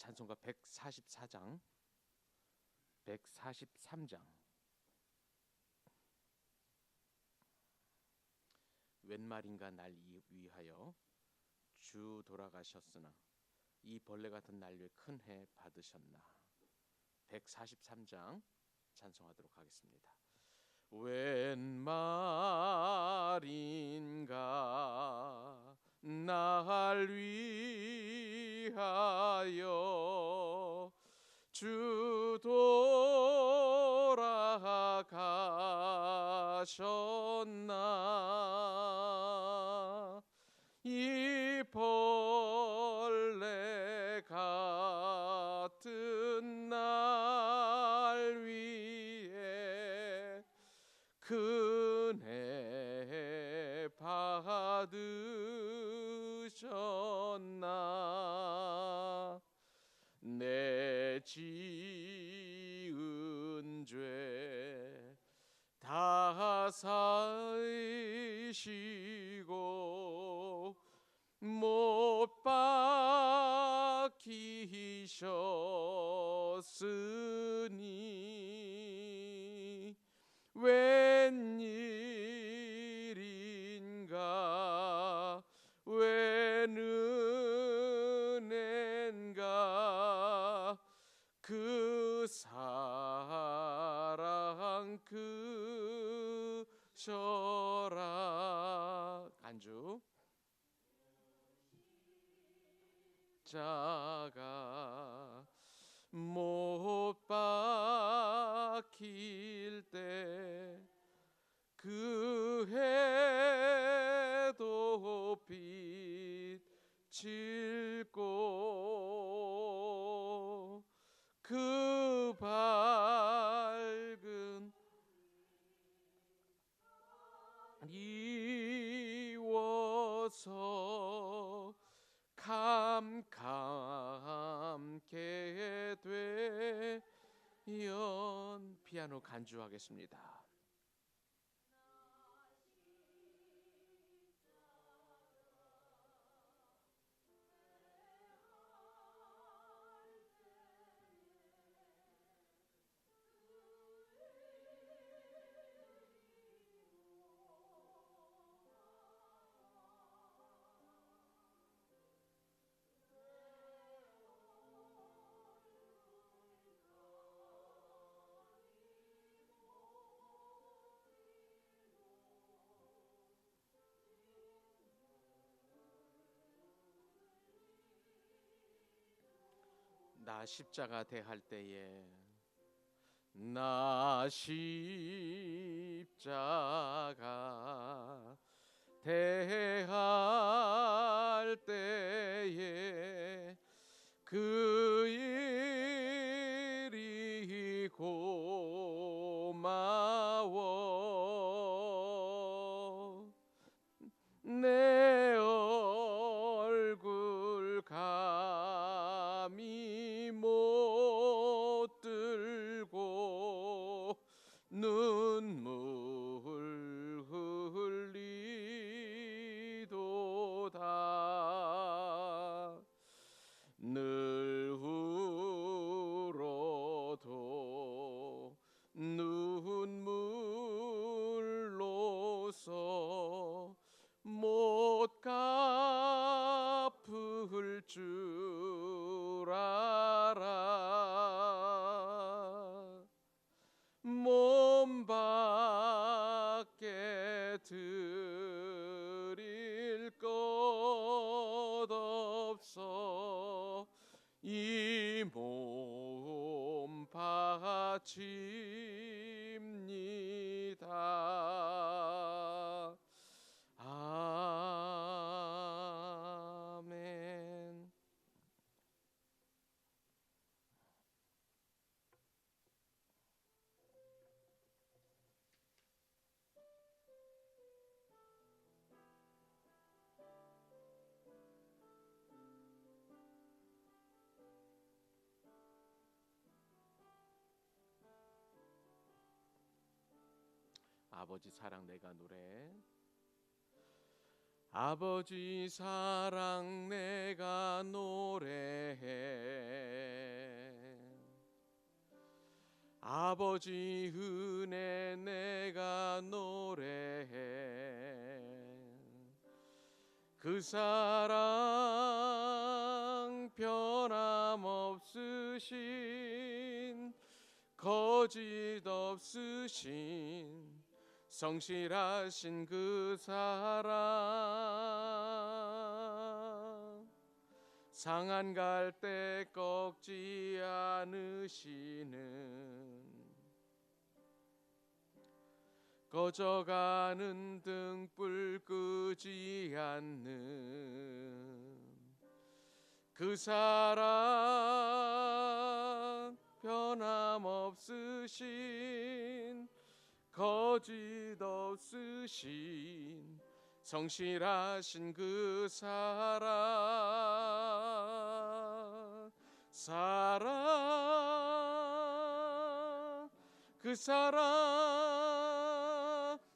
찬송가 144장, 143장. 웬 말인가 날 위하여 주 돌아가셨으나 이 벌레 같은 날 위해 큰 해 받으셨나. 143장 찬송하도록 하겠습니다. 웬 말인가 날 위하여 주 돌아가셨나. 이 벌레 같은 날 위에 큰애 받으셨나. 내 지은 죄 다 사시고 못 박히셨으니 웬일인가 웬 은혜인가 그 사랑 크셔라. 간주 자가 못 박힐 때 그 해도 비칠고 그 밝은 이워서 캄캄게 되연. 피아노 간주하겠습니다. 나 십자가 대할 때에 나 십자가 대할 때에 그 일이 고마워. 내 얼굴 감히 못 들고 눈물 흘리도다. 늘 울어도 눈물로서 못 갚을 줄 알아. 몸 밖에 드릴 것 없어 이 몸 바칩니다. 아멘. 아버지 사랑 내가 노래. 아버지 사랑 내가 노래해 아버지 은혜 내가 노래해 그 사랑 변함없으신 거짓 없으신 성실하신 그 사랑 상한 갈 때 꺾지 않으시는 꺼져가는 등불 끄지 않는 그 사랑 변함없으신 거짓 없으신 성실하신 그 사랑 그 사랑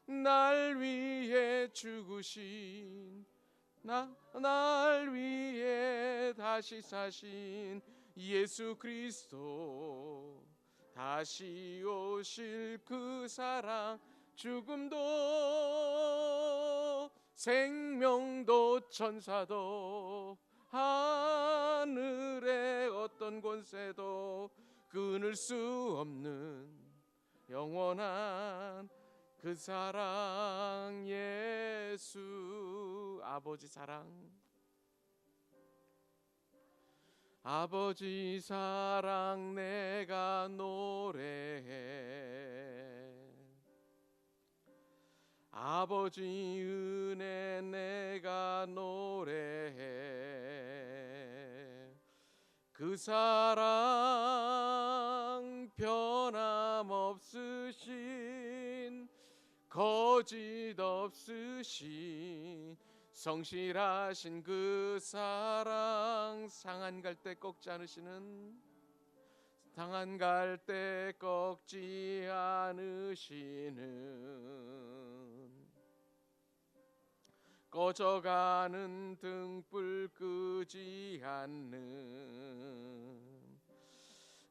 날 위해 죽으신 날 위해 다시 사신 예수 그리스도 다시 오실 그 사랑 죽음도 생명도 천사도 하늘의 어떤 권세도 끊을 수 없는 영원한 그 사랑 예수 아버지 사랑 아버지 사랑 내가 노래해 아버지 은혜 내가 노래해 그 사랑 변함없으신 거짓 없으신 성실하신 그 사랑 상한 갈 때 꺾지 않으시는 상한 갈 때 꺾지 않으시는 꺼져가는 등불 끄지 않는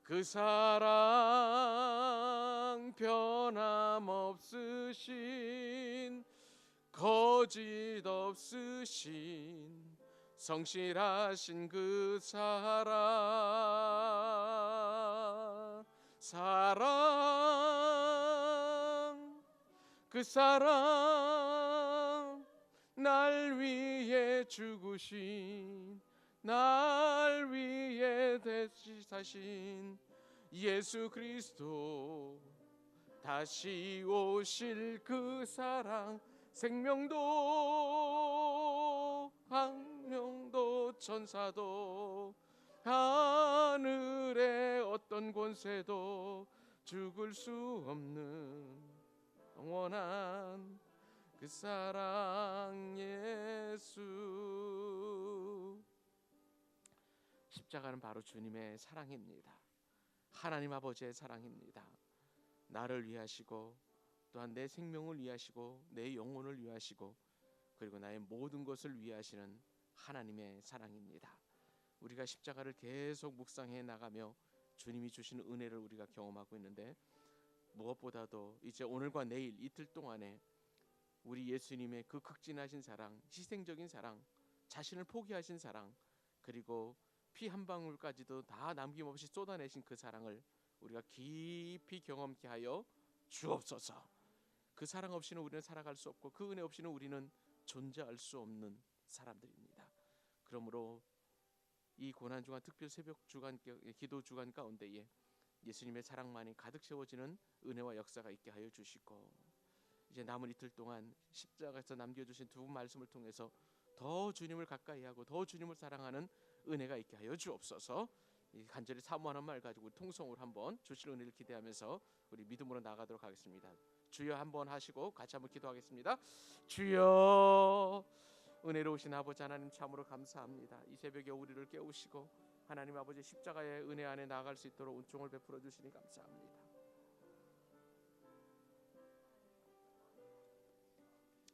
그 사랑 변함없으신 거짓 없으신 성실하신 그 사랑 그 사랑 날 위해 죽으신 날 위해 대신 사신 예수 그리스도 다시 오실 그 사랑 생명도 황명도 천사도 하늘의 어떤 권세도 죽을 수 없는 영원한 그 사랑 예수 십자가는 바로 주님의 사랑입니다. 하나님 아버지의 사랑입니다. 나를 위하시고 또한 내 생명을 위하시고 내 영혼을 위하시고 그리고 나의 모든 것을 위하시는 하나님의 사랑입니다. 우리가 십자가를 계속 묵상해 나가며 주님이 주시는 은혜를 우리가 경험하고 있는데 무엇보다도 이제 오늘과 내일 이틀 동안에 우리 예수님의 그 극진하신 사랑, 희생적인 사랑, 자신을 포기하신 사랑, 그리고 피 한 방울까지도 다 남김없이 쏟아내신 그 사랑을 우리가 깊이 경험케 하여 주옵소서. 그 사랑 없이는 우리는 살아갈 수 없고 그 은혜 없이는 우리는 존재할 수 없는 사람들입니다. 그러므로 이 고난 주간 특별 새벽 주간 기도 주간 가운데에 예수님의 사랑만이 가득 채워지는 은혜와 역사가 있게 하여 주시고 이제 남은 이틀 동안 십자가에서 남겨주신 두 말씀을 통해서 더 주님을 가까이하고 더 주님을 사랑하는 은혜가 있게 하여 주옵소서. 간절히 사모하는 말 가지고 통성으로 한번 주실 은혜를 기대하면서 우리 믿음으로 나가도록 하겠습니다. 주여 한번 하시고 같이 한번 기도하겠습니다. 주여 은혜로우신 아버지 하나님 참으로 감사합니다. 이 새벽에 우리를 깨우시고 하나님 아버지 십자가의 은혜 안에 나아갈 수 있도록 은총을 베풀어 주시니 감사합니다.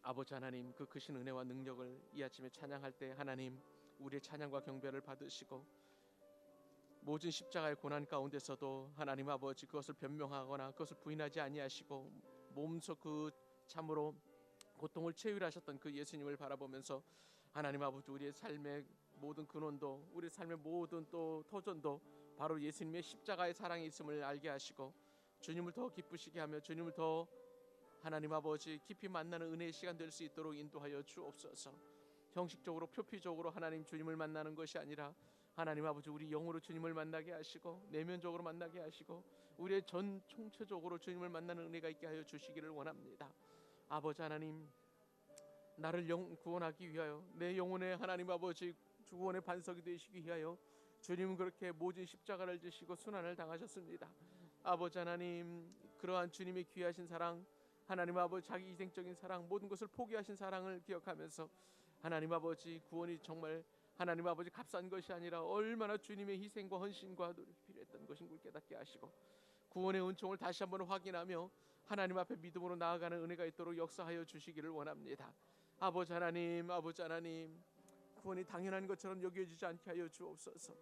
아버지 하나님 그 크신 은혜와 능력을 이 아침에 찬양할 때 하나님 우리의 찬양과 경배를 받으시고 모든 십자가의 고난 가운데서도 하나님 아버지 그것을 변명하거나 그것을 부인하지 아니하시고 몸소 그 참으로 고통을 체휼하셨던 그 예수님을 바라보면서 하나님 아버지 우리의 삶의 모든 근원도 우리 삶의 모든 또 터전도 바로 예수님의 십자가의 사랑이 있음을 알게 하시고 주님을 더 기쁘시게 하며 주님을 더 하나님 아버지 깊이 만나는 은혜의 시간 될 수 있도록 인도하여 주옵소서. 형식적으로 표피적으로 하나님 주님을 만나는 것이 아니라 하나님 아버지 우리 영으로 주님을 만나게 하시고 내면적으로 만나게 하시고 우리의 전 총체적으로 주님을 만나는 은혜가 있게 하여 주시기를 원합니다. 아버지 하나님 나를 구원하기 위하여 내 영혼의 하나님 아버지 구원의 반석이 되시기 위하여 주님은 그렇게 모진 십자가를 지시고 순환을 당하셨습니다. 아버지 하나님 그러한 주님의 귀하신 사랑 하나님 아버지 자기 희생적인 사랑 모든 것을 포기하신 사랑을 기억하면서 하나님 아버지 구원이 정말 하나님 아버지 값싼 것이 아니라 얼마나 주님의 희생과 헌신과 노력이 필요했던 것인 걸 깨닫게 하시고 구원의 은총을 다시 한번 확인하며 하나님 앞에 믿음으로 나아가는 은혜가 있도록 역사하여 주시기를 원합니다. 아버지 하나님 구원이 당연한 것처럼 여겨지지 않게 하여 주옵소서.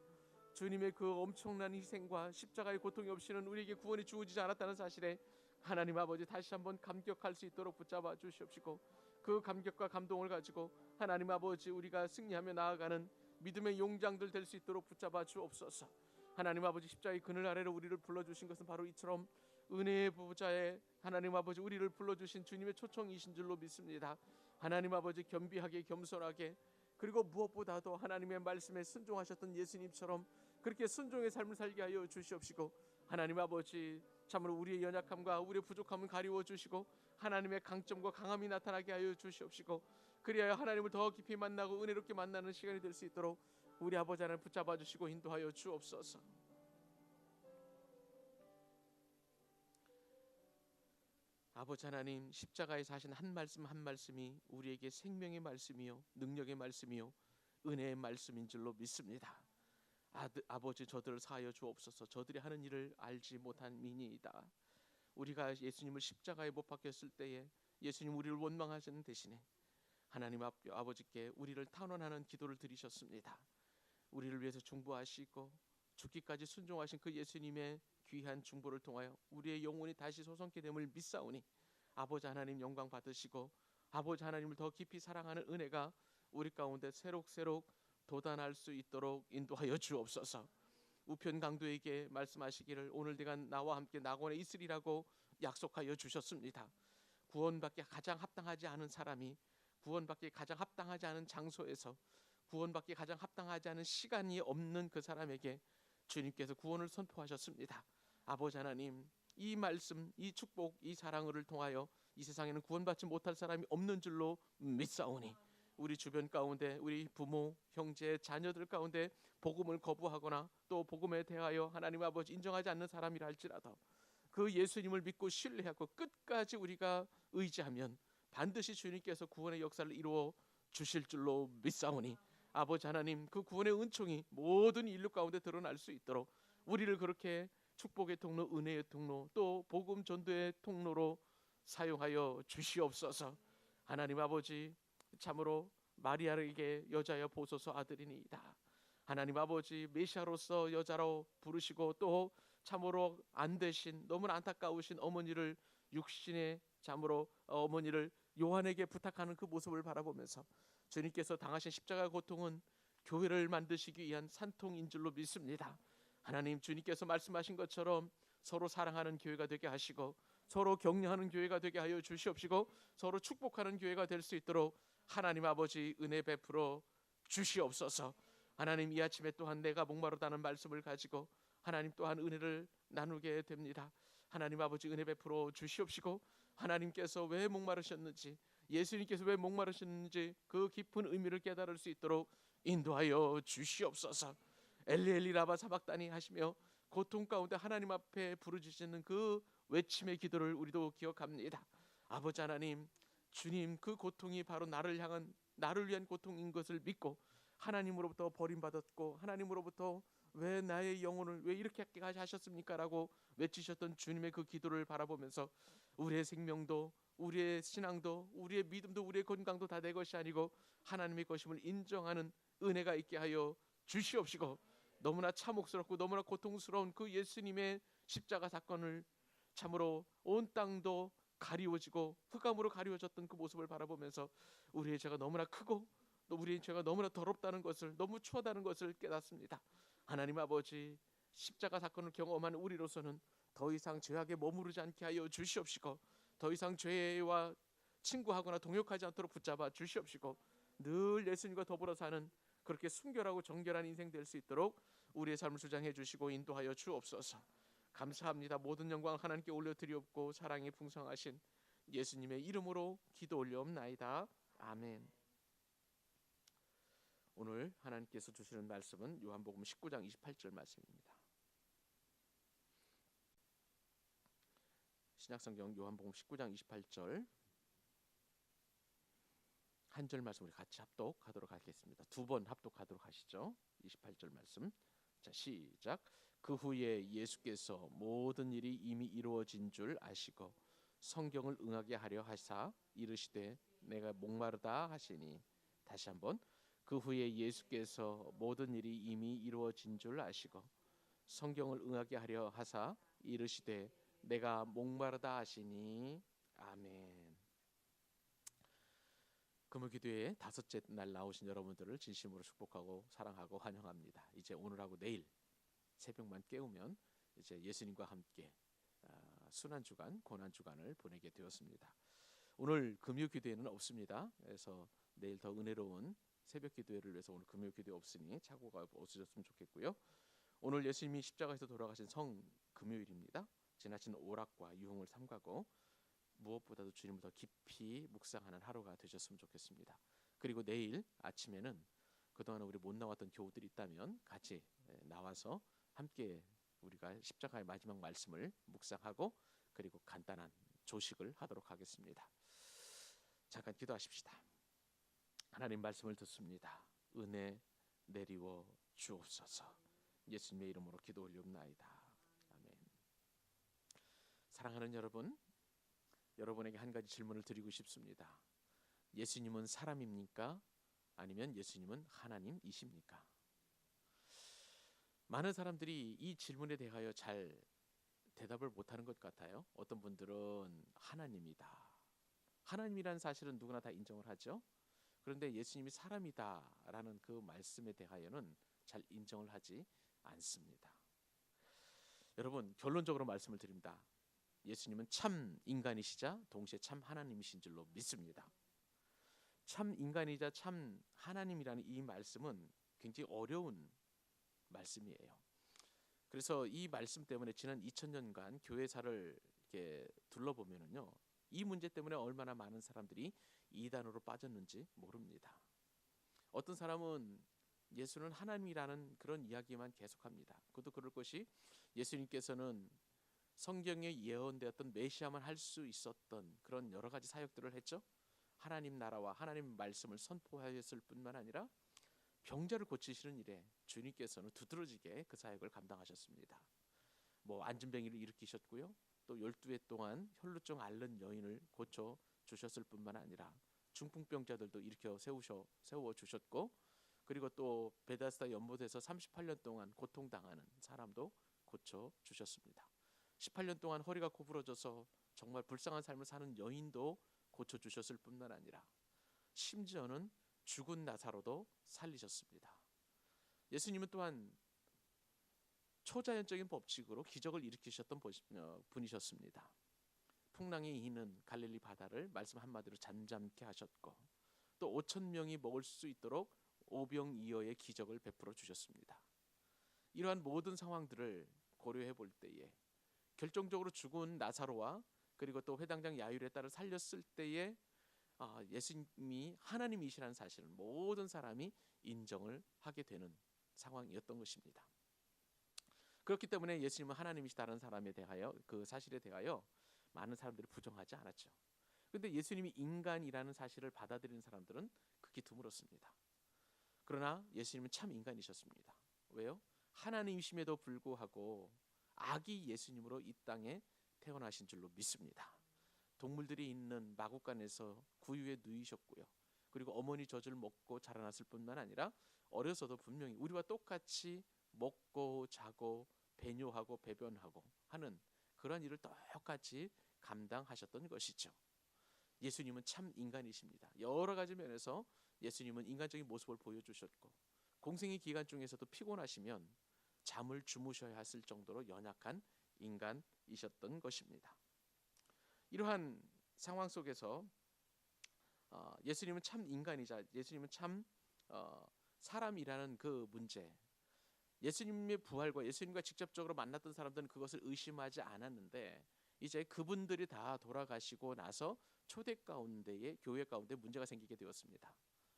주님의 그 엄청난 희생과 십자가의 고통이 없이는 우리에게 구원이 주어지지 않았다는 사실에 하나님 아버지 다시 한번 감격할 수 있도록 붙잡아 주시옵시고 그 감격과 감동을 가지고 하나님 아버지 우리가 승리하며 나아가는 믿음의 용장들 될 수 있도록 붙잡아 주옵소서. 하나님 아버지 십자가의 그늘 아래로 우리를 불러주신 것은 바로 이처럼 은혜의 보좌에 하나님 아버지 우리를 불러주신 주님의 초청이신 줄로 믿습니다. 하나님 아버지 겸비하게 겸손하게 그리고 무엇보다도 하나님의 말씀에 순종하셨던 예수님처럼 그렇게 순종의 삶을 살게 하여 주시옵시고 하나님 아버지 참으로 우리의 연약함과 우리의 부족함을 가리워 주시고 하나님의 강점과 강함이 나타나게 하여 주시옵시고 그리하여 하나님을 더 깊이 만나고 은혜롭게 만나는 시간이 될 수 있도록 우리 아버지 하나님 붙잡아 주시고 인도하여 주옵소서. 아버지 하나님 십자가에서 하신 한 말씀 한 말씀이 우리에게 생명의 말씀이요 능력의 말씀이요 은혜의 말씀인 줄로 믿습니다. 아버지 저들을 사하여 주옵소서. 저들이 하는 일을 알지 못한 민이이다. 우리가 예수님을 십자가에 못 박혔을 때에 예수님 우리를 원망하시는 대신에 하나님 아버지께 우리를 탄원하는 기도를 드리셨습니다. 우리를 위해서 중보하시고 죽기까지 순종하신 그 예수님의 귀한 중보를 통하여 우리의 영혼이 다시 소성케 됨을 믿사오니 아버지 하나님 영광 받으시고 아버지 하나님을 더 깊이 사랑하는 은혜가 우리 가운데 새록새록 도단할 수 있도록 인도하여 주옵소서. 우편 강도에게 말씀하시기를 오늘 네가 나와 함께 낙원에 있으리라고 약속하여 주셨습니다. 구원받기 가장 합당하지 않은 사람이 구원받기 가장 합당하지 않은 장소에서 구원받기 가장 합당하지 않은 시간이 없는 그 사람에게 주님께서 구원을 선포하셨습니다. 아버지 하나님 이 말씀, 이 축복, 이 사랑을 통하여 이 세상에는 구원받지 못할 사람이 없는 줄로 믿사오니 우리 주변 가운데 우리 부모, 형제, 자녀들 가운데 복음을 거부하거나 또 복음에 대하여 하나님 아버지 인정하지 않는 사람이라 할지라도 그 예수님을 믿고 신뢰하고 끝까지 우리가 의지하면 반드시 주님께서 구원의 역사를 이루어 주실 줄로 믿사오니 아버지 하나님 그 구원의 은총이 모든 인류 가운데 드러날 수 있도록 우리를 그렇게 축복의 통로, 은혜의 통로, 또 복음 전도의 통로로 사용하여 주시옵소서. 하나님 아버지 참으로 마리아에게 여자여 보소서 아들이니이다. 하나님 아버지 메시아로서 여자로 부르시고 또 참으로 안 되신 너무나 안타까우신 어머니를 육신의 참으로 어머니를 요한에게 부탁하는 그 모습을 바라보면서 주님께서 당하신 십자가 고통은 교회를 만드시기 위한 산통인 줄로 믿습니다. 하나님 주님께서 말씀하신 것처럼 서로 사랑하는 교회가 되게 하시고 서로 격려하는 교회가 되게 하여 주시옵시고 서로 축복하는 교회가 될 수 있도록 하나님 아버지 은혜 베풀어 주시옵소서. 하나님 이 아침에 또한 내가 목마르다는 말씀을 가지고 하나님 또한 은혜를 나누게 됩니다. 하나님 아버지 은혜 베풀어 주시옵시고 하나님께서 왜 목마르셨는지 예수님께서 왜 목마르셨는지 그 깊은 의미를 깨달을 수 있도록 인도하여 주시옵소서. 엘리 라마 사박다니 하시며 고통 가운데 하나님 앞에 부르짖는 그 외침의 기도를 우리도 기억합니다. 아버지 하나님 주님 그 고통이 바로 나를 위한 고통인 것을 믿고 하나님으로부터 버림받았고 하나님으로부터 왜 나의 영혼을 왜 이렇게 하셨습니까? 라고 외치셨던 주님의 그 기도를 바라보면서 우리의 생명도 우리의 신앙도 우리의 믿음도 우리의 건강도 다 내 것이 아니고 하나님의 것임을 인정하는 은혜가 있게 하여 주시옵시고 너무나 참혹스럽고 너무나 고통스러운 그 예수님의 십자가 사건을 참으로 온 땅도 가리워지고 흑암으로 가리워졌던 그 모습을 바라보면서 우리의 죄가 너무나 크고 또 우리의 죄가 너무나 더럽다는 것을, 너무 추하다는 것을 깨닫습니다. 하나님 아버지, 십자가 사건을 경험한 우리로서는 더 이상 죄악에 머무르지 않게 하여 주시옵시고, 더 이상 죄와 친구하거나 동역하지 않도록 붙잡아 주시옵시고, 늘 예수님과 더불어 사는 그렇게 순결하고 정결한 인생 될 수 있도록 우리의 삶을 주장해 주시고 인도하여 주옵소서. 감사합니다. 모든 영광 하나님께 올려드리옵고 사랑이 풍성하신 예수님의 이름으로 기도 올려옵나이다. 아멘. 오늘 하나님께서 주시는 말씀은 요한복음 19장 28절 말씀입니다. 신약성경 요한복음 19장 28절 한 절 말씀 우리 같이 합독하도록 하겠습니다. 두 번 합독하도록 하시죠. 28절 말씀. 자, 시작. 그 후에 예수께서 모든 일이 이미 이루어진 줄 아시고 성경을 응하게 하려 하사 이르시되 내가 목마르다 하시니. 다시 한번. 그 후에 예수께서 모든 일이 이미 이루어진 줄 아시고 성경을 응하게 하려 하사 이르시되 내가 목마르다 하시니. 아멘. 금요기도회 다섯째 날 나오신 여러분들을 진심으로 축복하고 사랑하고 환영합니다. 이제 오늘하고 내일 새벽만 깨우면 이제 예수님과 함께 순환 주간, 고난 주간을 보내게 되었습니다. 오늘 금요기도회는 없습니다. 그래서 내일 더 은혜로운 새벽 기도회를 위해서 오늘 금요기도회 없으니 착오가 없으셨으면 좋겠고요. 오늘 예수님이 십자가에서 돌아가신 성 금요일입니다. 지나친 오락과 유흥을 삼가고 무엇보다도 주님을 더 깊이 묵상하는 하루가 되셨으면 좋겠습니다. 그리고 내일 아침에는 그동안 우리 못 나왔던 교우들이 있다면 같이 나와서 함께 우리가 십자가의 마지막 말씀을 묵상하고 그리고 간단한 조식을 하도록 하겠습니다. 잠깐 기도하십시다. 하나님 말씀을 듣습니다. 은혜 내리워 주옵소서. 예수님의 이름으로 기도 올리옵나이다. 아멘. 사랑하는 여러분, 여러분에게 한 가지 질문을 드리고 싶습니다. 예수님은 사람입니까? 아니면 예수님은 하나님이십니까? 많은 사람들이 이 질문에 대하여 잘 대답을 못하는 것 같아요. 어떤 분들은 하나님이다. 하나님이라는 사실은 누구나 다 인정을 하죠. 그런데 예수님이 사람이다라는 그 말씀에 대하여는 잘 인정을 하지 않습니다. 여러분, 결론적으로 말씀을 드립니다. 예수님은 참 인간이시자 동시에 참 하나님이신 줄로 믿습니다. 참 인간이자 참 하나님이라는 이 말씀은 굉장히 어려운 말씀이에요. 그래서 이 말씀 때문에 지난 2000년간 교회사를 이렇게 둘러보면은요, 이 문제 때문에 얼마나 많은 사람들이 이단으로 빠졌는지 모릅니다. 어떤 사람은 예수는 하나님이라는 그런 이야기만 계속합니다. 그것도 그럴 것이 예수님께서는 성경에 예언되었던 메시아만 할 수 있었던 그런 여러 가지 사역들을 했죠. 하나님 나라와 하나님 말씀을 선포하였을 뿐만 아니라 병자를 고치시는 일에 주님께서는 두드러지게 그 사역을 감당하셨습니다. 안진뱅이를 일으키셨고요. 또 12회 동안 혈루증 앓는 여인을 고쳐 주셨을 뿐만 아니라 중풍병자들도 일으켜 세워 주셨고, 그리고 또 베다스다 연못에서 38년 동안 고통당하는 사람도 고쳐 주셨습니다. 18년 동안 허리가 구부러져서 정말 불쌍한 삶을 사는 여인도 고쳐 주셨을 뿐만 아니라 심지어는 죽은 나사로도 살리셨습니다. 예수님은 또한 초자연적인 법칙으로 기적을 일으키셨던 분이셨습니다. 풍랑이 이는 갈릴리 바다를 말씀 한마디로 잠잠케 하셨고, 또 5,000명이 먹을 수 있도록 오병이어의 기적을 베풀어 주셨습니다. 이러한 모든 상황들을 고려해 볼 때에 결정적으로 죽은 나사로와 그리고 또 회당장 야일의 딸을 살렸을 때에 예수님이 하나님이시라는 사실을 모든 사람이 인정을 하게 되는 상황이었던 것입니다. 그렇기 때문에 예수님은 하나님이시다는 사람에 대하여, 그 사실에 대하여 많은 사람들이 부정하지 않았죠. 그런데 예수님이 인간이라는 사실을 받아들이는 사람들은 극히 드물었습니다. 그러나 예수님은 참 인간이셨습니다. 왜요? 하나님이심에도 불구하고 아기 예수님으로 이 땅에 태어나신 줄로 믿습니다. 동물들이 있는 마구간에서 구유에 누이셨고요. 그리고 어머니 젖을 먹고 자라났을 뿐만 아니라 어려서도 분명히 우리와 똑같이 먹고 자고 배뇨하고 배변하고 하는 그런 일을 똑같이 감당하셨던 것이죠. 예수님은 참 인간이십니다. 여러 가지 면에서 예수님은 인간적인 모습을 보여주셨고, 공생의 기간 중에서도 피곤하시면 잠을 주무셔야 했을 정도로 연약한 인간이셨던 것입니다. 이러한 상황 속에서 예수님은 참 인간이자 예수님은 참 사람이라는 그 문제, 예수님의 부활과 예수님과 직접적으로 만났던 사람들은 그것을 의심하지 않았는데, 이제 그분들이 다 돌아가시고 나서 초대 가운데에, 교회 가운데 문제가 생기게 되었습니다.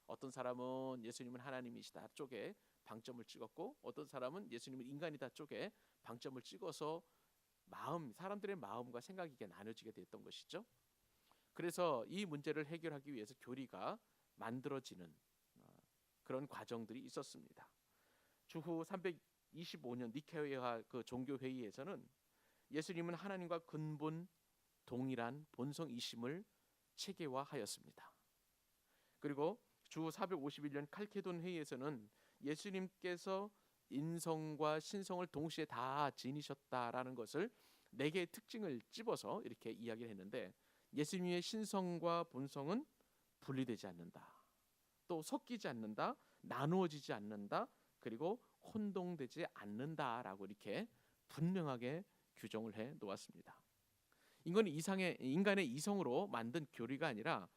어떤 사람은 예수님은 하나님이시다 쪽에 방점을 찍었고, 어떤 사람은 예수님은 인간이다 쪽에 방점을 찍어서 사람들의 마음과 생각이 나눠지게 됐던 것이죠. 그래서 이 문제를 해결하기 위해서 교리가 만들어지는 그런 과정들이 있었습니다. 주후 325년 니케아 그 종교 회의에서는 예수님은 하나님과 근본 동일한 본성이심을 체계화하였습니다. 그리고 주후 451년 칼케돈 회의에서는 예수님께서 인성과 신성을 동시에 다 지니셨다라는 것을 4개의 특징을 집어서 이렇게 이야기를 했는데, 예수님의 신성과 본성은 분리되지 않는다, 또 섞이지 않는다, 나누어지지 않는다, 그리고 혼동되지 않는다라고 이렇게 분명하게 규정을 해 놓았습니다. 이건 인간의 이성으로 만든 교리가 아니라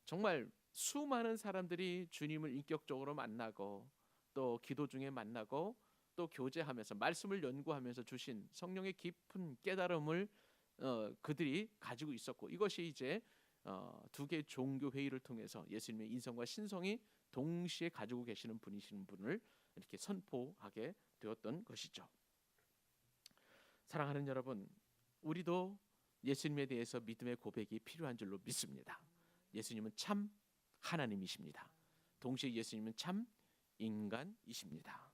정말 수많은 사람들이 주님을 인격적으로 만나고, 또 기도 중에 만나고, 또 교제하면서 말씀을 연구하면서 주신 성령의 깊은 깨달음을 그들이 가지고 있었고, 이것이 이제 2개의 종교 회의를 통해서 예수님의 인성과 신성이 동시에 가지고 계시는 분을 이렇게 선포하게 되었던 것이죠. 사랑하는 여러분, 우리도 예수님에 대해서 믿음의 고백이 필요한 줄로 믿습니다. 예수님은 참 하나님이십니다. 동시에 예수님은 참 인간이십니다.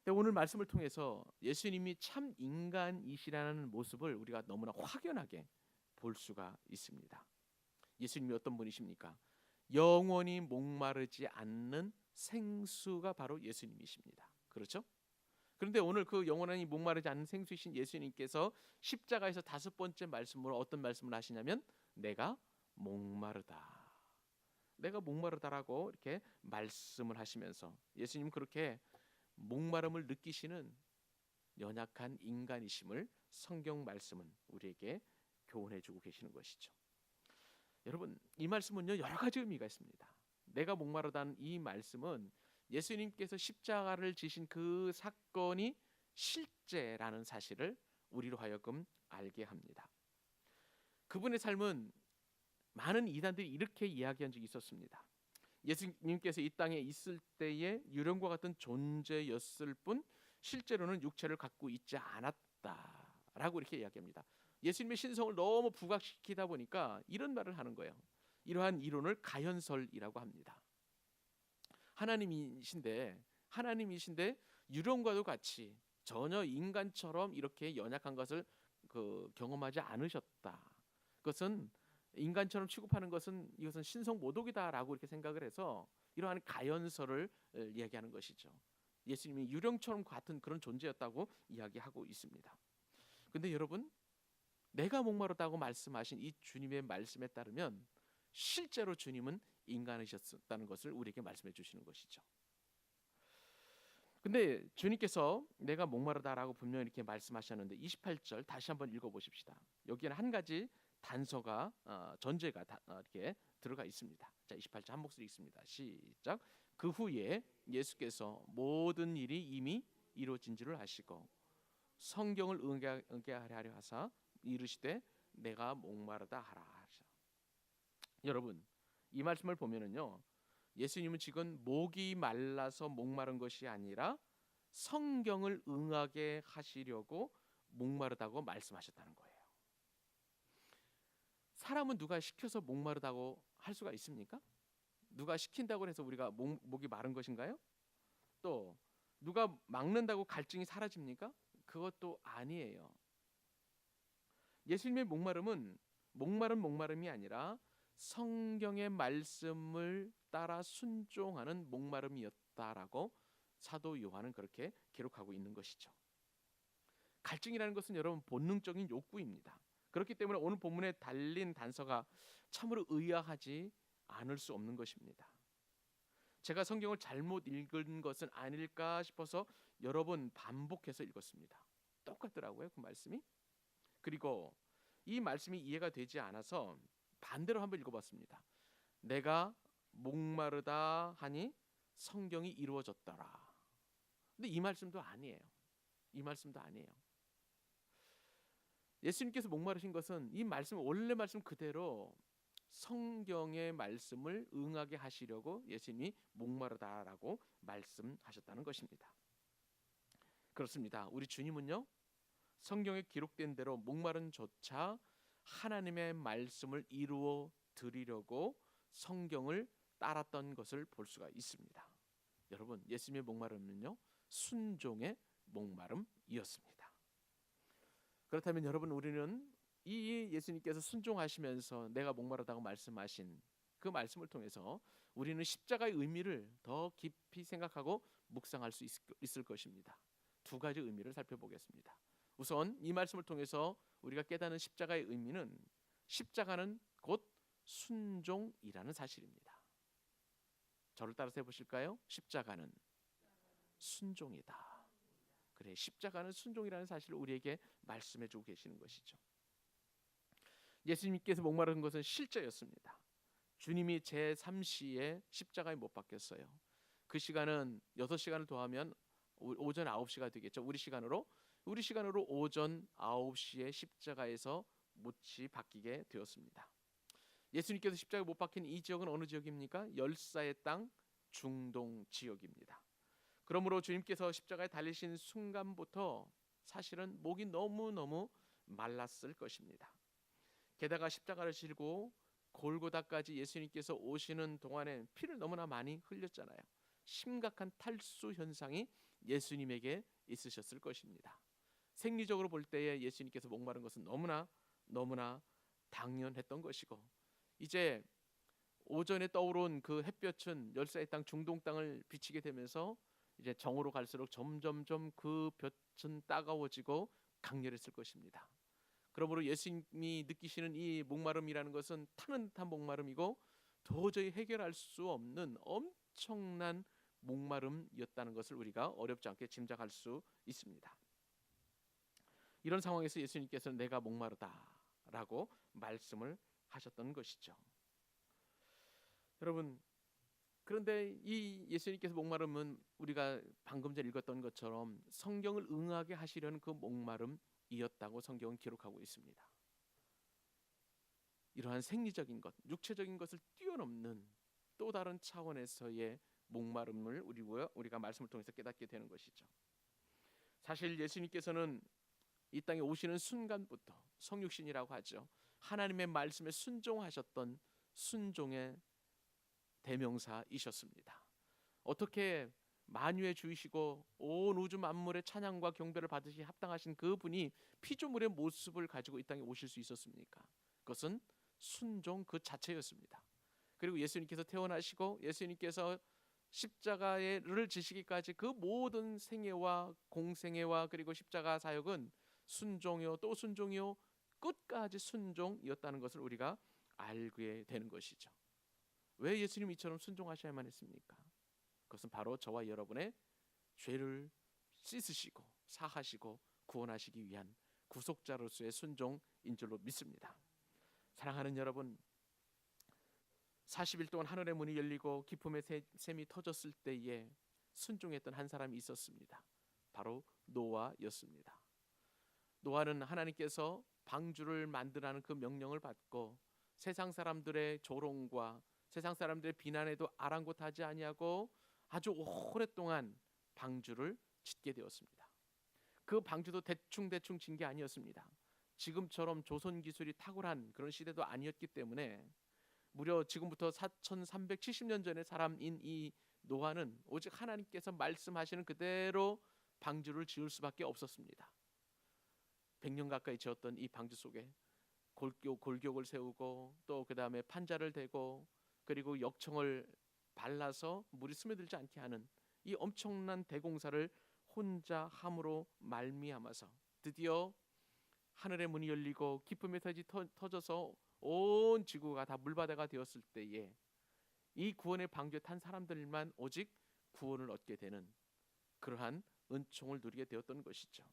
오늘 말씀을 통해서 예수님이 참 인간이시라는 모습을 우리가 너무나 확연하게 볼 수가 있습니다. 예수님이 어떤 분이십니까? 영원히 목마르지 않는 생수가 바로 예수님이십니다. 그렇죠? 그런데 오늘 그 영원히 목마르지 않는 생수이신 예수님께서 십자가에서 5번째 말씀으로 어떤 말씀을 하시냐면, 내가 목마르다, 내가 목마르다라고 이렇게 말씀을 하시면서, 예수님 그렇게 목마름을 느끼시는 연약한 인간이심을 성경 말씀은 우리에게 교훈해 주고 계시는 것이죠. 여러분, 이 말씀은요 여러 가지 의미가 있습니다. 내가 목마르다는 이 말씀은 예수님께서 십자가를 지신 그 사건이 실제라는 사실을 우리로 하여금 알게 합니다. 그분의 삶은 많은 이단들이 이렇게 이야기한 적이 있었습니다. 예수님께서 이 땅에 있을 때에 유령과 같은 존재였을 뿐 실제로는 육체를 갖고 있지 않았다라고 이렇게 이야기합니다. 예수님의 신성을 너무 부각시키다 보니까 이런 말을 하는 거예요. 이러한 이론을 가현설이라고 합니다. 하나님이신데 유령과도 같이 전혀 인간처럼 이렇게 연약한 것을 경험하지 않으셨다. 그것은 인간처럼 취급하는 것은 이것은 신성 모독이다라고 이렇게 생각을 해서 이러한 가연설을 이야기하는 것이죠. 예수님이 유령처럼 같은 그런 존재였다고 이야기하고 있습니다. 근데 여러분, 내가 목마르다고 말씀하신 이 주님의 말씀에 따르면 실제로 주님은 인간이셨다는 것을 우리에게 말씀해 주시는 것이죠. 근데 주님께서 내가 목마르다라고 분명히 이렇게 말씀하셨는데 28절 다시 한번 읽어보십시다. 여기에는 한 가지 단서가 전제가 이렇게 들어가 있습니다. 자, 28절 한 목소리 읽습니다. 시작. 그 후에 예수께서 모든 일이 이미 이루어진 줄을 아시고 성경을 응게하려 하사 이르시되 내가 목마르다 하라 하셔. 여러분, 이 말씀을 보면은요, 예수님은 지금 목이 말라서 목마른 것이 아니라 성경을 응하게 하시려고 목마르다고 말씀하셨다는 거예요. 사람은 누가 시켜서 목마르다고 할 수가 있습니까? 누가 시킨다고 해서 우리가 목이 마른 것인가요? 또 누가 막는다고 갈증이 사라집니까? 그것도 아니에요. 예수님의 목마름은 목마름이 아니라 성경의 말씀을 따라 순종하는 목마름이었다라고 사도 요한은 그렇게 기록하고 있는 것이죠. 갈증이라는 것은 여러분 본능적인 욕구입니다. 그렇기 때문에 오늘 본문에 달린 단서가 참으로 의아하지 않을 수 없는 것입니다. 제가 성경을 잘못 읽은 것은 아닐까 싶어서 여러 번 반복해서 읽었습니다. 똑같더라고요, 그 말씀이. 그리고 이 말씀이 이해가 되지 않아서 반대로 한번 읽어봤습니다. 내가 목마르다 하니 성경이 이루어졌더라. 근데 이 말씀도 아니에요. 이 말씀도 아니에요. 예수님께서 목마르신 것은 이 말씀, 원래 말씀 그대로 성경의 말씀을 응하게 하시려고 예수님이 목마르다라고 말씀하셨다는 것입니다. 그렇습니다. 우리 주님은요, 성경에 기록된 대로 목마른 조차 하나님의 말씀을 이루어 드리려고 성경을 따랐던 것을 볼 수가 있습니다. 여러분, 예수님의 목마름은요, 순종의 목마름이었습니다. 그렇다면 여러분, 우리는 이 예수님께서 순종하시면서 내가 목마르다고 말씀하신 그 말씀을 통해서 우리는 십자가의 의미를 더 깊이 생각하고 묵상할 수 있을 것입니다. 두 가지 의미를 살펴보겠습니다. 우선 이 말씀을 통해서 우리가 깨닫는 십자가의 의미는, 십자가는 곧 순종이라는 사실입니다. 저를 따라서 해보실까요? 십자가는 순종이다. 그래, 십자가는 순종이라는 사실을 우리에게 말씀해주고 계시는 것이죠. 예수님께서 목마른 것은 실제였습니다. 주님이 제3시에 십자가에 못 박혔어요. 그 시간은 6시간을 더하면 오전 9시가 되겠죠. 우리 시간으로 오전 9시에 십자가에서 못이 박히게 되었습니다. 예수님께서 십자가에 못 박힌 이 지역은 어느 지역입니까? 열사의 땅 중동 지역입니다. 그러므로 주님께서 십자가에 달리신 순간부터 사실은 목이 너무너무 말랐을 것입니다. 게다가 십자가를 지고 골고다까지 예수님께서 오시는 동안에 피를 너무나 많이 흘렸잖아요. 심각한 탈수 현상이 예수님에게 있으셨을 것입니다. 생리적으로 볼 때에 예수님께서 목마른 것은 너무나 당연했던 것이고, 이제 오전에 떠오른 그 햇볕은 열사의 땅 중동 땅을 비치게 되면서 이제 정오로 갈수록 점점점 그 볕은 따가워지고 강렬했을 것입니다. 그러므로 예수님이 느끼시는 이 목마름이라는 것은 타는 듯한 목마름이고 도저히 해결할 수 없는 엄청난 목마름이었다는 것을 우리가 어렵지 않게 짐작할 수 있습니다. 이런 상황에서 예수님께서는 내가 목마르다라고 말씀을 하셨던 것이죠. 여러분, 그런데 이 예수님께서 목마름은 우리가 방금 전에 읽었던 것처럼 성경을 응하게 하시려는 그 목마름이었다고 성경은 기록하고 있습니다. 이러한 생리적인 것, 육체적인 것을 뛰어넘는 또 다른 차원에서의 목마름을 우리가 말씀을 통해서 깨닫게 되는 것이죠. 사실 예수님께서는 이 땅에 오시는 순간부터 성육신이라고 하죠. 하나님의 말씀에 순종하셨던 순종의 대명사이셨습니다. 어떻게 만유의 주이시고 온 우주 만물의 찬양과 경배를 받으시 합당하신 그분이 피조물의 모습을 가지고 이 땅에 오실 수 있었습니까? 그것은 순종 그 자체였습니다. 그리고 예수님께서 태어나시고 예수님께서 십자가를 지시기까지 그 모든 생애와 공생애와 그리고 십자가 사역은 순종이요 또 순종이요 끝까지 순종이었다는 것을 우리가 알게 되는 것이죠. 왜 예수님 이처럼 순종하셔야만 했습니까? 그것은 바로 저와 여러분의 죄를 씻으시고 사하시고 구원하시기 위한 구속자로서의 순종인 줄로 믿습니다. 사랑하는 여러분, 40일 동안 하늘의 문이 열리고 기쁨의 샘이 터졌을 때에 순종했던 한 사람이 있었습니다. 바로 노아였습니다. 노아는 하나님께서 방주를 만들라는 그 명령을 받고 세상 사람들의 조롱과 세상 사람들의 비난에도 아랑곳하지 아니하고 아주 오랫동안 방주를 짓게 되었습니다. 그 방주도 대충 짓게 아니었습니다. 지금처럼 조선 기술이 탁월한 그런 시대도 아니었기 때문에 무려 지금부터 4370년 전의 사람인 이 노아는 오직 하나님께서 말씀하시는 그대로 방주를 지을 수밖에 없었습니다. 100년 가까이 지었던 이 방주 속에 골격을 세우고 또 그 다음에 판자를 대고 그리고 역청을 발라서 물이 스며들지 않게 하는 이 엄청난 대공사를 혼자 함으로 말미암아서 드디어 하늘의 문이 열리고 기쁨의 터지 터져서 온 지구가 다 물바다가 되었을 때에 이 구원의 방주에 탄 사람들만 오직 구원을 얻게 되는 그러한 은총을 누리게 되었던 것이죠.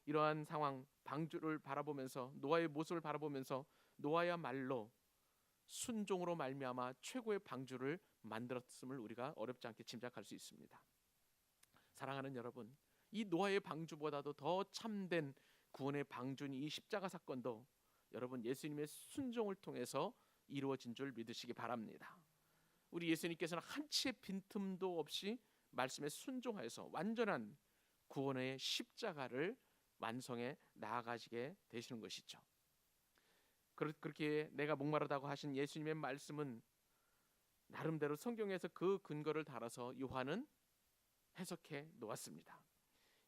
이러한 상황, 방주를 바라보면서 노아의 모습을 바라보면서 노아야말로 순종으로 말미암아 최고의 방주를 만들었음을 우리가 어렵지 않게 짐작할 수 있습니다. 사랑하는 여러분, 이 노아의 방주보다도 더 참된 구원의 방주인 이 십자가 사건도 여러분 예수님의 순종을 통해서 이루어진 줄 믿으시기 바랍니다. 우리 예수님께서는 한치의 빈틈도 없이 말씀에 순종하여서 완전한 구원의 십자가를 완성해 나아가시게 되시는 것이죠. 그렇게 내가 목마르다고 하신 예수님의 말씀은 나름대로 성경에서 그 근거를 달아서 요한은 해석해 놓았습니다.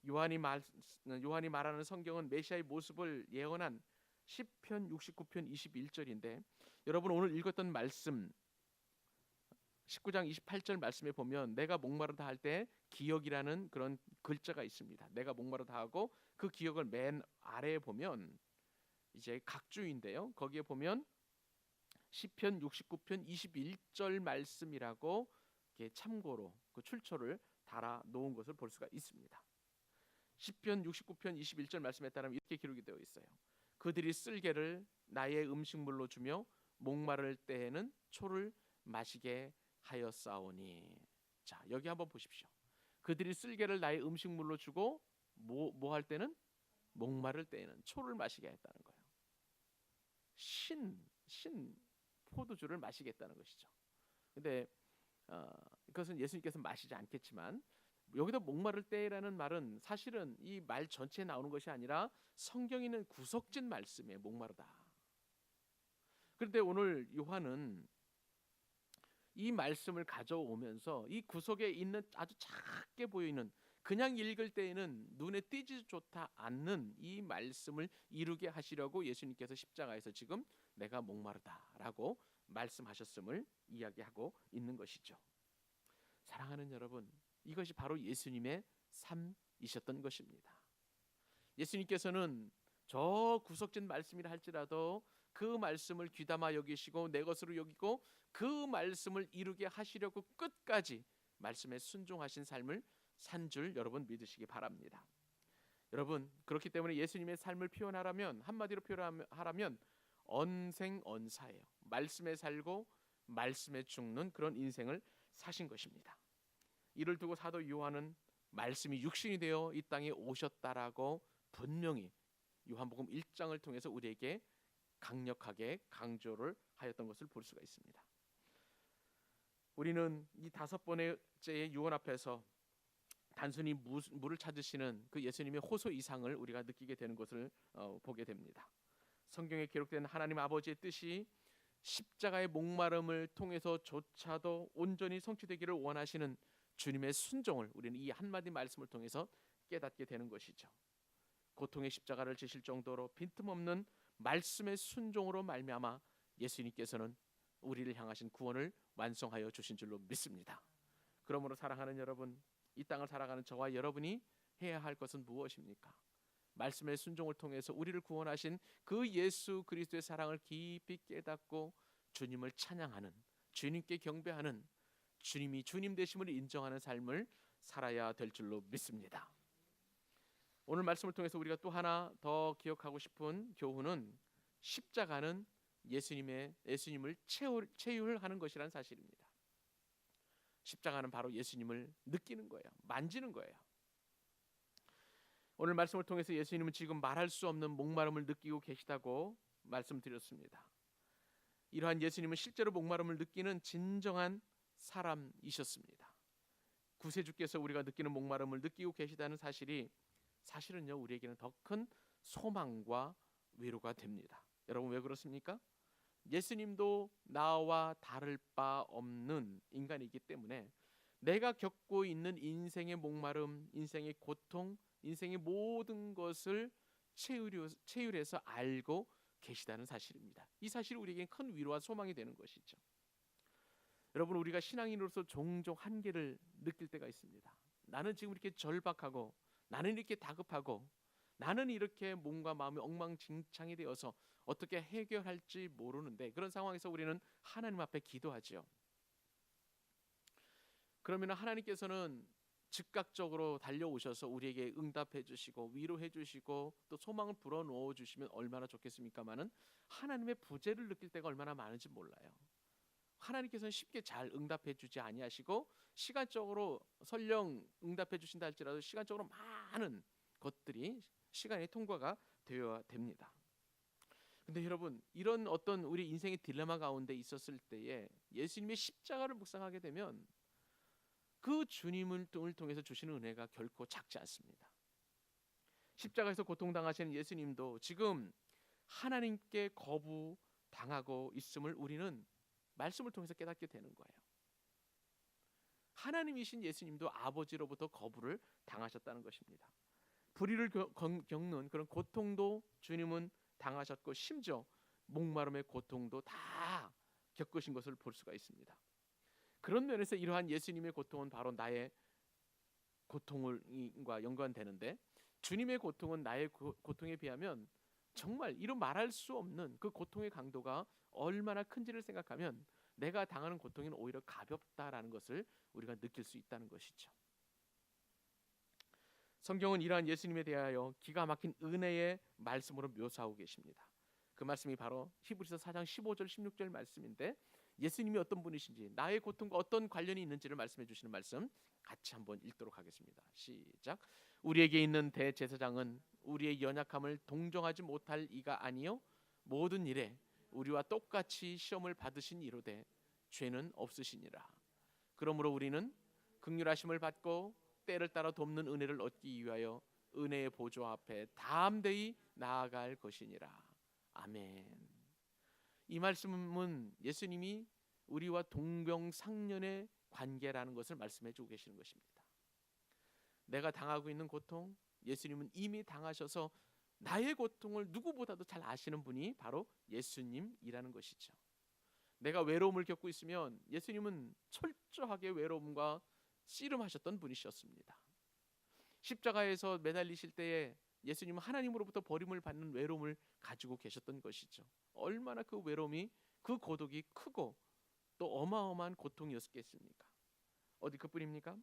요한이 말하는 성경은 메시아의 모습을 예언한 시편 69편 21절인데 여러분 오늘 읽었던 말씀 19장 28절 말씀에 보면 내가 목마르다 할 때 기억이라는 그런 글자가 있습니다. 내가 목마르다 하고 그 기억을 맨 아래에 보면 이제 각주인데요. 거기에 보면 시편 69편 21절 말씀이라고 참고로 그 출처를 달아 놓은 것을 볼 수가 있습니다. 시편 69편 21절 말씀에 따르면 이렇게 기록이 되어 있어요. 그들이 쓸개를 나의 음식물로 주며 목마를 때에는 초를 마시게 하였사오니. 자, 여기 한번 보십시오. 그들이 쓸개를 나의 음식물로 주고 뭐 할 때는 목마를 때에는 초를 마시게 했다는 거예요. 신 포도주를 마시겠다는 것이죠. 근데 그것은 예수님께서 마시지 않겠지만 여기다 목마를 때라는 말은 사실은 이 말 전체에 나오는 것이 아니라 성경에 있는 구석진 말씀에 목마르다. 그런데 오늘 요한은 이 말씀을 가져오면서 이 구석에 있는 아주 작게 보이는 그냥 읽을 때에는 눈에 띄지 좋다 않는 이 말씀을 이루게 하시려고 예수님께서 십자가에서 지금 내가 목마르다라고 말씀하셨음을 이야기하고 있는 것이죠. 사랑하는 여러분, 이것이 바로 예수님의 삶이셨던 것입니다. 예수님께서는 저 구석진 말씀이라 할지라도 그 말씀을 귀담아 여기시고 내 것으로 여기고 그 말씀을 이루게 하시려고 끝까지 말씀에 순종하신 삶을 산 줄 여러분 믿으시기 바랍니다. 여러분 그렇기 때문에 예수님의 삶을 표현하라면 한마디로 표현하라면 언생언사예요. 말씀에 살고 말씀에 죽는 그런 인생을 사신 것입니다. 이를 두고 사도 요한은 말씀이 육신이 되어 이 땅에 오셨다라고 분명히 요한복음 1장을 통해서 우리에게 강력하게 강조를 하였던 것을 볼 수가 있습니다. 우리는 이 5번째의 유언 앞에서 단순히 물을 찾으시는 그 예수님의 호소 이상을 우리가 느끼게 되는 것을 보게 됩니다. 성경에 기록된 하나님 아버지의 뜻이 십자가의 목마름을 통해서조차도 온전히 성취되기를 원하시는 주님의 순종을 우리는 이 한마디 말씀을 통해서 깨닫게 되는 것이죠. 고통의 십자가를 지실 정도로 빈틈없는 말씀의 순종으로 말미암아 예수님께서는 우리를 향하신 구원을 완성하여 주신 줄로 믿습니다. 그러므로 사랑하는 여러분, 이 땅을 살아가는 저와 여러분이 해야 할 것은 무엇입니까? 말씀의 순종을 통해서 우리를 구원하신 그 예수 그리스도의 사랑을 깊이 깨닫고 주님을 찬양하는, 주님께 경배하는, 주님이 주님 되심을 인정하는 삶을 살아야 될 줄로 믿습니다. 오늘 말씀을 통해서 우리가 또 하나 더 기억하고 싶은 교훈은 십자가는 예수님을 체휼하는 것이라는 사실입니다. 십자가는 바로 예수님을 느끼는 거예요. 만지는 거예요. 오늘 말씀을 통해서 예수님은 지금 말할 수 없는 목마름을 느끼고 계시다고 말씀드렸습니다. 이러한 예수님은 실제로 목마름을 느끼는 진정한 사람이셨습니다. 구세주께서 우리가 느끼는 목마름을 느끼고 계시다는 사실은요 우리에게는 더 큰 소망과 위로가 됩니다. 여러분 왜 그렇습니까? 예수님도 나와 다를 바 없는 인간이기 때문에 내가 겪고 있는 인생의 목마름, 인생의 고통, 인생의 모든 것을 체휼해서 알고 계시다는 사실입니다. 이 사실이 우리에게 큰 위로와 소망이 되는 것이죠. 여러분, 우리가 신앙인으로서 종종 한계를 느낄 때가 있습니다. 나는 지금 이렇게 절박하고, 나는 이렇게 다급하고, 나는 이렇게 몸과 마음이 엉망진창이 되어서 어떻게 해결할지 모르는데, 그런 상황에서 우리는 하나님 앞에 기도하지요. 그러면 하나님께서는 즉각적으로 달려오셔서 우리에게 응답해 주시고 위로해 주시고 또 소망을 불어넣어 주시면 얼마나 좋겠습니까마는, 하나님의 부재를 느낄 때가 얼마나 많은지 몰라요. 하나님께서는 쉽게 잘 응답해 주지 아니하시고, 시간적으로 설령 응답해 주신다 할지라도 시간적으로 많은 것들이 시간이 통과가 되어야 됩니다. 근데 여러분, 이런 어떤 우리 인생의 딜레마 가운데 있었을 때에 예수님의 십자가를 묵상하게 되면 그 주님을 통해서 주시는 은혜가 결코 작지 않습니다. 십자가에서 고통당하시는 예수님도 지금 하나님께 거부당하고 있음을 우리는 말씀을 통해서 깨닫게 되는 거예요. 하나님이신 예수님도 아버지로부터 거부를 당하셨다는 것입니다. 불의를 겪는 그런 고통도 주님은 당하셨고, 심지어 목마름의 고통도 다 겪으신 것을 볼 수가 있습니다. 그런 면에서 이러한 예수님의 고통은 바로 나의 고통과 연관되는데, 주님의 고통은 나의 고통에 비하면 정말 이루 말할 수 없는 그 고통의 강도가 얼마나 큰지를 생각하면 내가 당하는 고통은 오히려 가볍다라는 것을 우리가 느낄 수 있다는 것이죠. 성경은 이러한 예수님에 대하여 기가 막힌 은혜의 말씀으로 묘사하고 계십니다. 그 말씀이 바로 히브리서 4장 15절 16절 말씀인데, 예수님이 어떤 분이신지, 나의 고통과 어떤 관련이 있는지를 말씀해 주시는 말씀 같이 한번 읽도록 하겠습니다. 시작. 우리에게 있는 대제사장은 우리의 연약함을 동정하지 못할 이가 아니요 모든 일에 우리와 똑같이 시험을 받으신 이로되 죄는 없으시니라. 그러므로 우리는 긍휼하심을 받고 때를 따라 돕는 은혜를 얻기 위하여 은혜의 보좌 앞에 담대히 나아갈 것이니라. 아멘. 이 말씀은 예수님이 우리와 동병상련의 관계라는 것을 말씀해 주고 계시는 것입니다. 내가 당하고 있는 고통, 예수님은 이미 당하셔서 나의 고통을 누구보다도 잘 아시는 분이 바로 예수님이라는 것이죠. 내가 외로움을 겪고 있으면 예수님은 철저하게 외로움과 씨름하셨던 분이셨습니다. 십자가에서 매달리실 때에 예수님은 하나님으로부터 버림을 받는 외로움을 가지고 계셨던 것이죠. 얼마나 그 외로움이, 그 고독이 크고 또 어마어마한 고통이었겠습니까? 어디 그뿐입니까?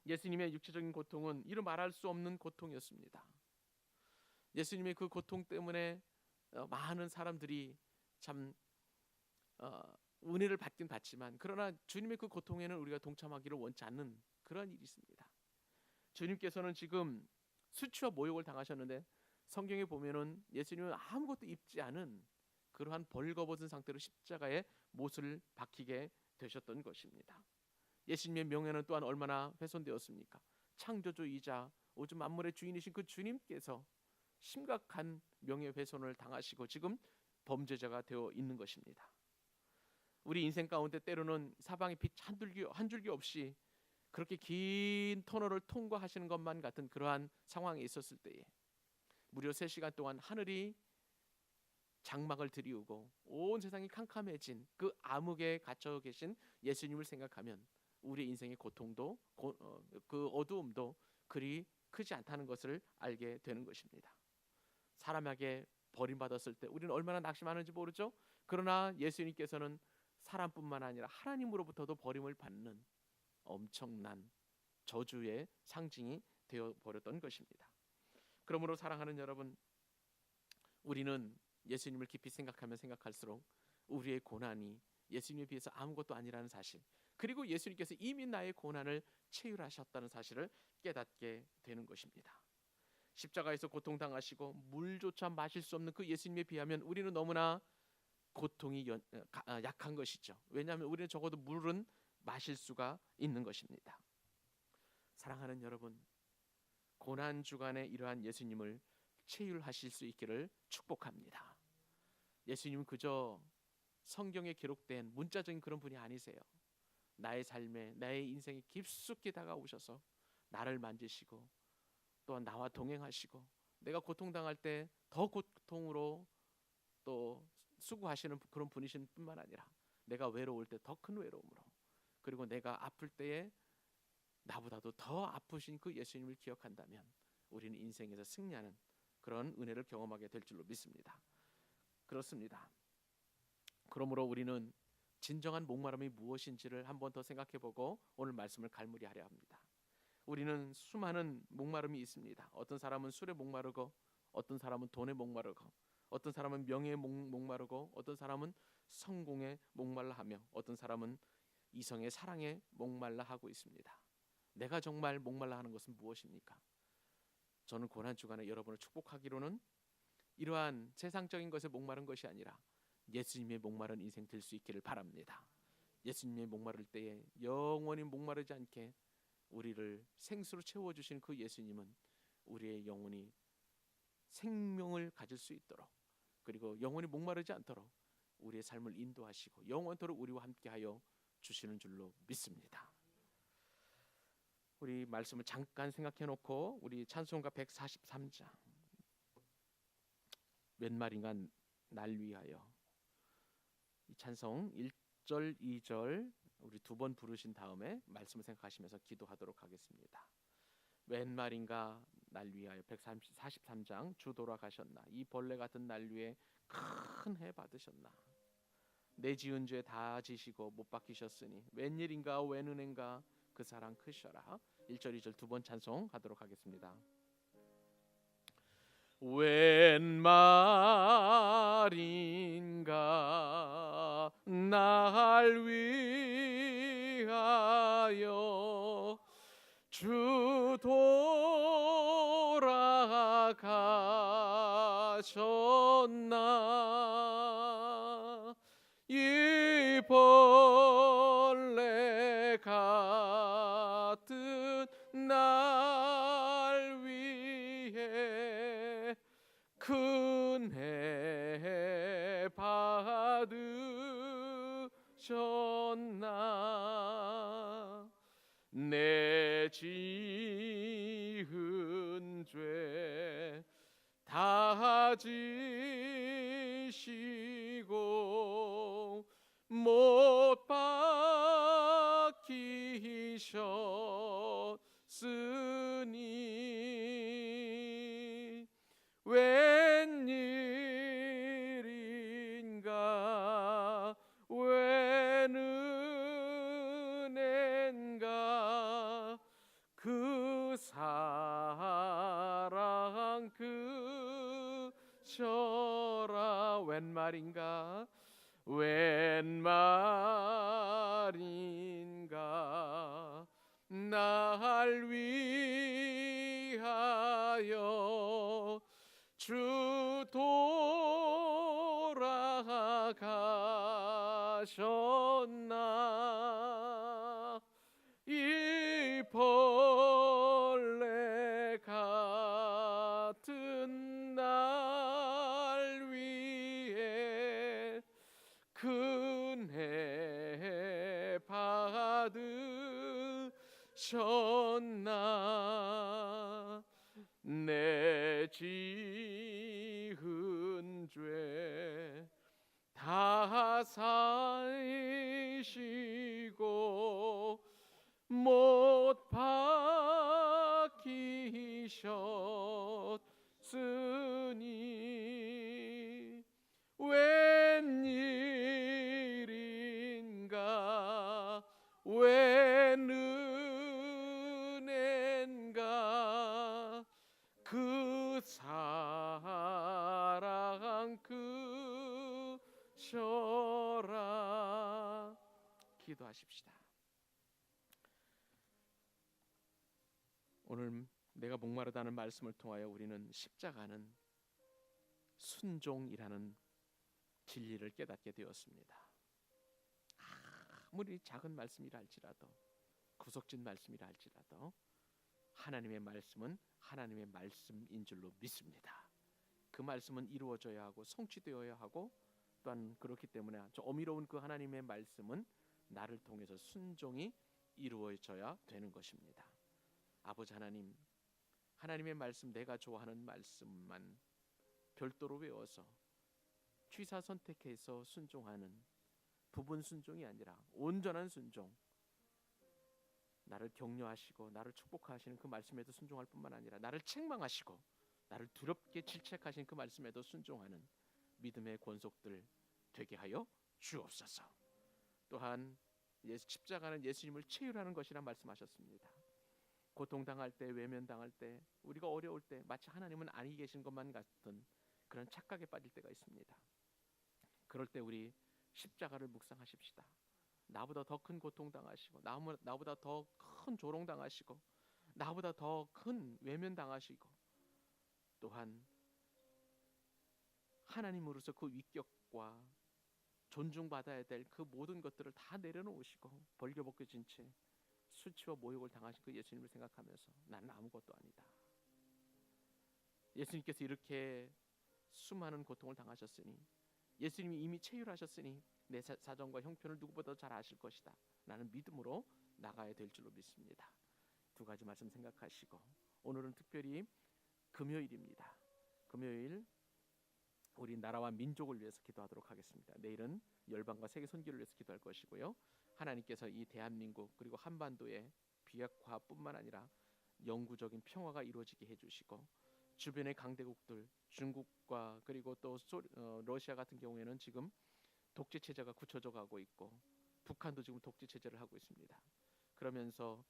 예수님의 육체적인 고통은 이루 말할 수 없는 고통이었습니다. 예수님의 그 고통 때문에 많은 사람들이 참 은혜를 받긴 받지만, 그러나 주님의 그 고통에는 우리가 동참하기를 원치 않는 그런 일이 있습니다. 주님께서는 지금 수치와 모욕을 당하셨는데, 성경에 보면은 예수님은 아무것도 입지 않은 그러한 벌거벗은 상태로 십자가에 못을 박히게 되셨던 것입니다. 예수님의 명예는 또한 얼마나 훼손되었습니까? 창조주이자 오직 만물의 주인이신 그 주님께서 심각한 명예훼손을 당하시고 지금 범죄자가 되어 있는 것입니다. 우리 인생 가운데 때로는 사방에 빛 한 줄기 없이 그렇게 긴 터널을 통과하시는 것만 같은 그러한 상황에 있었을 때에 무려 3시간 동안 하늘이 장막을 드리우고 온 세상이 캄캄해진 그 암흑에 갇혀 계신 예수님을 생각하면 우리 인생의 고통도 그 어두움도 그리 크지 않다는 것을 알게 되는 것입니다. 사람에게 버림받았을 때 우리는 얼마나 낙심하는지 모르죠. 그러나 예수님께서는 사람뿐만 아니라 하나님으로부터도 버림을 받는 엄청난 저주의 상징이 되어버렸던 것입니다. 그러므로 사랑하는 여러분, 우리는 예수님을 깊이 생각하면 생각할수록 우리의 고난이 예수님에 비해서 아무것도 아니라는 사실, 그리고 예수님께서 이미 나의 고난을 체휼하셨다는 사실을 깨닫게 되는 것입니다. 십자가에서 고통당하시고 물조차 마실 수 없는 그 예수님에 비하면 우리는 너무나 고통이 약한 것이죠. 왜냐하면 우리는 적어도 물은 마실 수가 있는 것입니다. 사랑하는 여러분, 고난 주간에 이러한 예수님을 체휼하실 수 있기를 축복합니다. 예수님은 그저 성경에 기록된 문자적인 그런 분이 아니세요. 나의 삶에, 나의 인생에 깊숙이 다가오셔서 나를 만지시고 또한 나와 동행하시고 내가 고통당할 때 더 고통으로 또 수고하시는 그런 분이신 뿐만 아니라 내가 외로울 때 더 큰 외로움으로, 그리고 내가 아플 때에 나보다도 더 아프신 그 예수님을 기억한다면 우리는 인생에서 승리하는 그런 은혜를 경험하게 될 줄로 믿습니다. 그렇습니다. 그러므로 우리는 진정한 목마름이 무엇인지를 한 번 더 생각해보고 오늘 말씀을 갈무리하려 합니다. 우리는 수많은 목마름이 있습니다. 어떤 사람은 술에 목마르고, 어떤 사람은 돈에 목마르고, 어떤 사람은 명예에 목마르고, 어떤 사람은 성공에 목말라 하며, 어떤 사람은 이성의 사랑에 목말라 하고 있습니다. 내가 정말 목말라 하는 것은 무엇입니까? 저는 고난주간에 여러분을 축복하기로는 이러한 세상적인 것에 목마른 것이 아니라 예수님의 목마른 인생 될 수 있기를 바랍니다. 예수님의 목마를 때에 영원히 목마르지 않게 우리를 생수로 채워주신 그 예수님은 우리의 영혼이 생명을 가질 수 있도록, 그리고 영원히 목마르지 않도록 우리의 삶을 인도하시고 영원토록 우리와 함께하여 주시는 줄로 믿습니다. 우리 말씀을 잠깐 생각해 놓고 우리 찬송가 143장 웬 말인가 날 위하여, 이 찬송 1절 2절 우리 두 번 부르신 다음에 말씀을 생각하시면서 기도하도록 하겠습니다. 웬 말인가 날 위하여 143장 주 돌아가셨나, 이 벌레 같은 날 위에 큰 해 받으셨나, 내 지은 죄 다 지시고 못 박히셨으니 웬일인가 웬 은혜인가 그 사랑 크셔라. 1절 2절 두 번 찬송하도록 하겠습니다. 웬 말인가 날 위하여 주 돌아가셨나, 이 벌레 같은 날 위해 큰 해 받으셨나, 내 지은 죄 다 지시고 못 박히셨으니 웬일인가 웬 은혜인가 그 사랑 크셔라. 웬 말인가 웬 말인가 날 위하여 주 돌아가셨나, 이 벌레 같은 날 위에 큰 해 받으셨나, 내 지은 죄 다 사시고 못 박히셨으니 웬일인가 웬 은혜인가 그 사랑 크셔라. 기도하십시다. 오늘 내가 목마르다는 말씀을 통하여 우리는 십자가는 순종이라는 진리를 깨닫게 되었습니다. 아무리 작은 말씀이라 할지라도, 구속진 말씀이라 할지라도 하나님의 말씀은 하나님의 말씀인 줄로 믿습니다. 그 말씀은 이루어져야 하고 성취되어야 하고, 또한 그렇기 때문에 저 어미로운 그 하나님의 말씀은 나를 통해서 순종이 이루어져야 되는 것입니다. 아버지 하나님, 하나님의 말씀, 내가 좋아하는 말씀만 별도로 외워서 취사 선택해서 순종하는 부분 순종이 아니라 온전한 순종, 나를 격려하시고 나를 축복하시는 그 말씀에도 순종할 뿐만 아니라 나를 책망하시고 나를 두렵게 질책하시는 그 말씀에도 순종하는 믿음의 권속들 되게 하여 주옵소서. 또한 십자가는 예수님을 체휼하는 것이라 말씀하셨습니다. 고통당할 때, 외면당할 때, 우리가 어려울 때 마치 하나님은 아니 계신 것만 같은 그런 착각에 빠질 때가 있습니다. 그럴 때 우리 십자가를 묵상하십시다. 나보다 더 큰 고통당하시고 나보다 더 큰 조롱당하시고 나보다 더 큰 외면당하시고 또한 하나님으로서 그 위격과 존중받아야 될 그 모든 것들을 다 내려놓으시고 벌겨벗겨진 채 수치와 모욕을 당하신 그 예수님을 생각하면서 나는 아무것도 아니다. 예수님께서 이렇게 수많은 고통을 당하셨으니 예수님이 이미 체휼하셨으니 내 사정과 형편을 누구보다 잘 아실 것이다. 나는 믿음으로 나가야 될 줄로 믿습니다. 두 가지 말씀 생각하시고 오늘은 특별히 금요일입니다. 금요일 우리 나라와 민족을 위해서 기도하도록 하겠습니다. 내일은 열방과 세계 선교를 위해서 기도할 것이고요. 하나님께서 이 대한민국 그리고 한반도의 비핵화뿐만 아니라 영구적인 평화가 이루어지게 해주시고 주변의 강대국들 중국과 그리고 또 러시아 같은 경우에는 지금 독재 체제가 굳혀져 가고 있고 북한도 지금 독재 체제를 하고 있습니다. 그러면서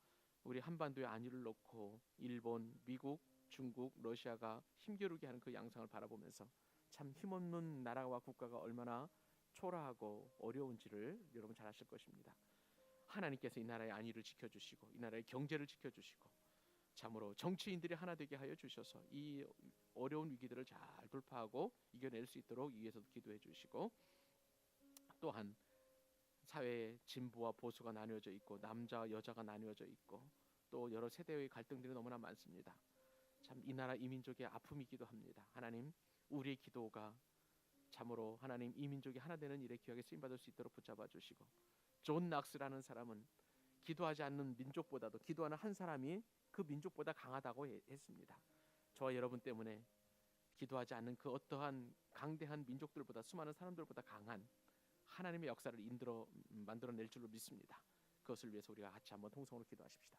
우리 한반도에 안위를 놓고 일본, 미국, 중국, 러시아가 힘겨루게 하는 그 양상을 바라보면서 참 힘없는 나라와 국가가 얼마나 초라하고 어려운지를 여러분 잘 아실 것입니다. 하나님께서 이 나라의 안위를 지켜주시고 이 나라의 경제를 지켜주시고 참으로 정치인들이 하나 되게 하여 주셔서 이 어려운 위기들을 잘 돌파하고 이겨낼 수 있도록 위에서도 기도해 주시고 또한 사회에 진보와 보수가 나뉘어져 있고 남자와 여자가 나뉘어져 있고 또 여러 세대의 갈등들이 너무나 많습니다. 참 이 나라 이 민족의 아픔이기도 합니다. 하나님 우리의 기도가 참으로 하나님 이 민족이 하나 되는 일에 귀하게 쓰임받을 수 있도록 붙잡아 주시고 존 낙스라는 사람은 기도하지 않는 민족보다도 기도하는 한 사람이 그 민족보다 강하다고 했습니다. 저와 여러분 때문에 기도하지 않는 그 어떠한 강대한 민족들보다 수많은 사람들보다 강한 하나님의 역사를 만들어낼 줄로 믿습니다. 그것을 위해서 우리가 같이 한번 통성으로 기도하십시다.